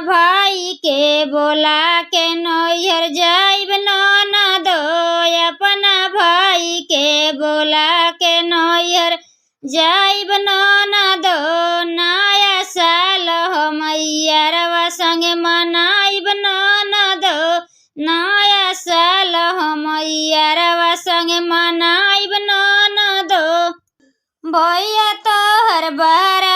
भाई के बोला के नैहर जाइब ननद, अपना भाई के बोला के नैहर जाइब ननद। नया साल हम यारवा संगे मनाइब ननद, नया साल हम यारवा संगे मनाइब ननद। भैया तोहर बारा